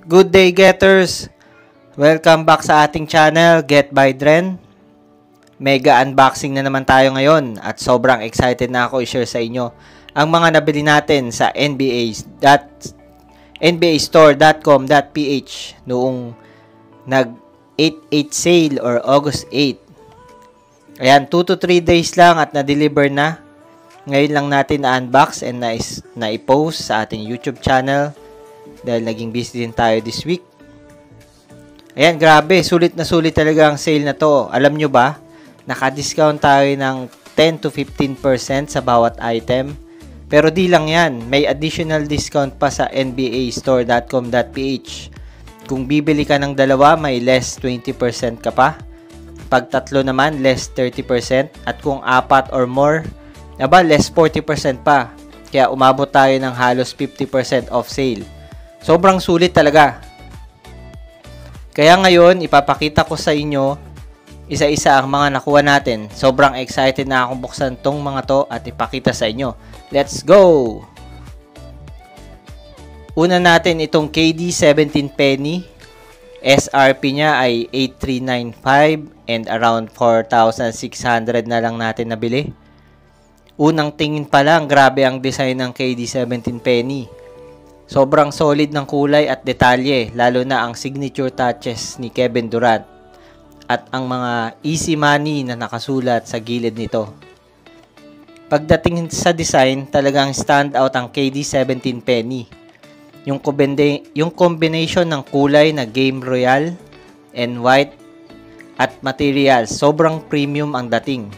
Good day, getters! Welcome back sa ating channel, Get by Dren. Mega unboxing na naman tayo ngayon at sobrang excited na ako i-share sa inyo ang mga nabili natin sa nbastore.com.ph noong nag 8/8 sale or August 8. Ayan, 2 to 3 days lang at na-deliver na. Ngayon lang natin na-unbox and na-i-post sa ating YouTube channel dahil naging busy din tayo this week. Ayan, grabe, sulit na sulit talaga ang sale na to. Alam nyo ba, naka-discount tayo ng 10 to 15% sa bawat item. Pero di lang yan, may additional discount pa sa nbastore.com.ph. Kung bibili ka ng dalawa, may less 20% ka pa. Pag tatlo naman, less 30%. At kung apat or more, less 40% pa. Kaya umabot tayo ng halos 50% off sale. Sobrang sulit talaga. Kaya ngayon, ipapakita ko sa inyo isa-isa ang mga nakuha natin. Sobrang excited na akong buksan tong mga to at ipakita sa inyo. Let's go! Una natin itong KD 17 penny. SRP niya ay 8,395 and around 4,600 na lang natin nabili. Unang tingin pa lang, grabe ang design ng KD 17 penny. Sobrang solid ng kulay at detalye, lalo na ang signature touches ni Kevin Durant at ang mga easy money na nakasulat sa gilid nito. Pagdating sa design, talagang stand out ang KD 17 penny. Yung combination ng kulay na Game Royale and white at material, sobrang premium ang dating.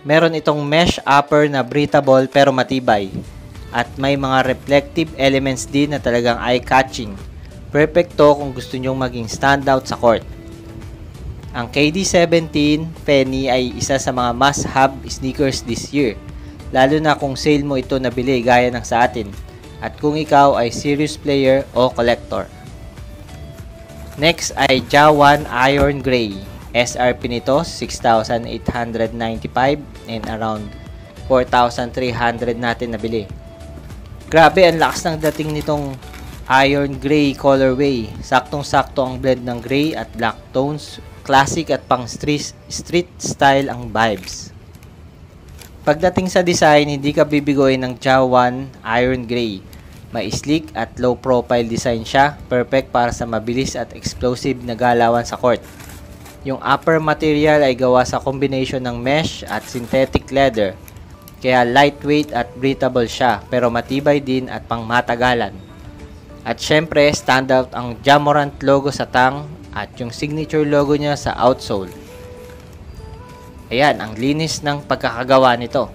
Meron itong mesh upper na breathable pero matibay. At may mga reflective elements din na talagang eye-catching. Perfect to kung gusto nyong maging standout sa court. Ang KD 17 penny ay isa sa mga must-have sneakers this year. Lalo na kung sale mo ito nabili gaya ng sa atin. At kung ikaw ay serious player o collector. Next ay Ja1 Iron Gray. SRP nito 6,895 and around 4,300 natin nabili. Grabe, ang lakas ng dating nitong iron gray colorway. Saktong-sakto ang blend ng gray at black tones. Classic at pang street style ang vibes. Pagdating sa design, hindi ka bibigoyin ng Ja1 iron gray. May sleek at low profile design siya. Perfect para sa mabilis at explosive na galawan sa court. Yung upper material ay gawa sa combination ng mesh at synthetic leather. Kaya lightweight at breathable siya, pero matibay din at pangmatagalan. At syempre, standout ang Ja Morant logo sa tang at yung signature logo niya sa outsole. Ayan, ang linis ng pagkakagawa nito.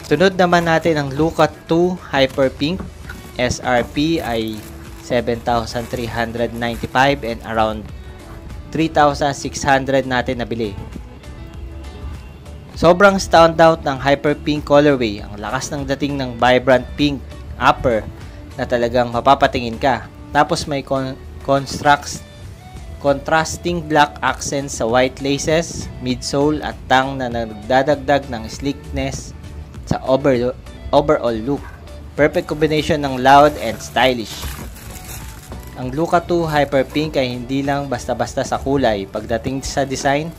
Sunod naman natin ang Luka 2 Hyper Pink. SRP ay 7,395 and around 3,600 natin nabili. Sobrang standout ng Hyper Pink colorway. Ang lakas ng dating ng vibrant pink upper na talagang mapapatingin ka. Tapos may contrasting black accents sa white laces, midsole at tang na nagdadagdag ng sleekness sa overall look. Perfect combination ng loud and stylish. Ang Luka 2 Hyper Pink ay hindi lang basta-basta sa kulay. Pagdating sa design,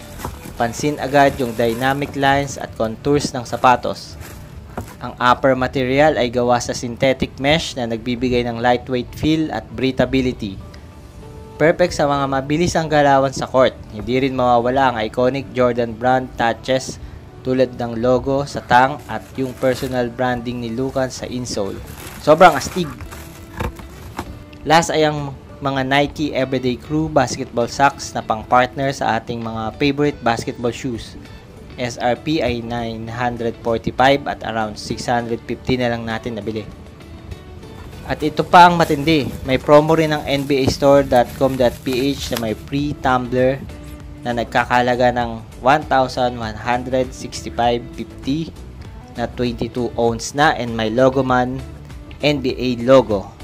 pansin agad yung dynamic lines at contours ng sapatos. Ang upper material ay gawa sa synthetic mesh na nagbibigay ng lightweight feel at breathability. Perfect sa mga mabilis ang galawan sa court. Hindi rin mawawala ang iconic Jordan brand touches tulad ng logo sa tang at yung personal branding ni Luka sa insole. Sobrang astig. Last ay ang mga Nike Everyday Crew basketball socks na pang-partner sa ating mga favorite basketball shoes. SRP ay 945 at around 650 na lang natin nabili. At ito pa ang matindi. May promo rin ng nbastore.com.ph na may free tumbler na nagkakalaga ng 1,165.50 na 22 ounce na and may logo man NBA logo.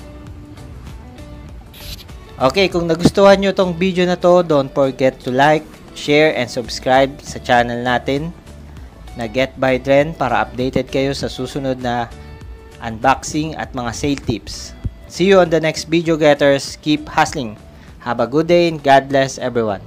Okay, kung nagustuhan nyo tong video na to, don't forget to like, share, and subscribe sa channel natin na Get by Dren para updated kayo sa susunod na unboxing at mga sale tips. See you on the next video, getters. Keep hustling. Have a good day and God bless everyone.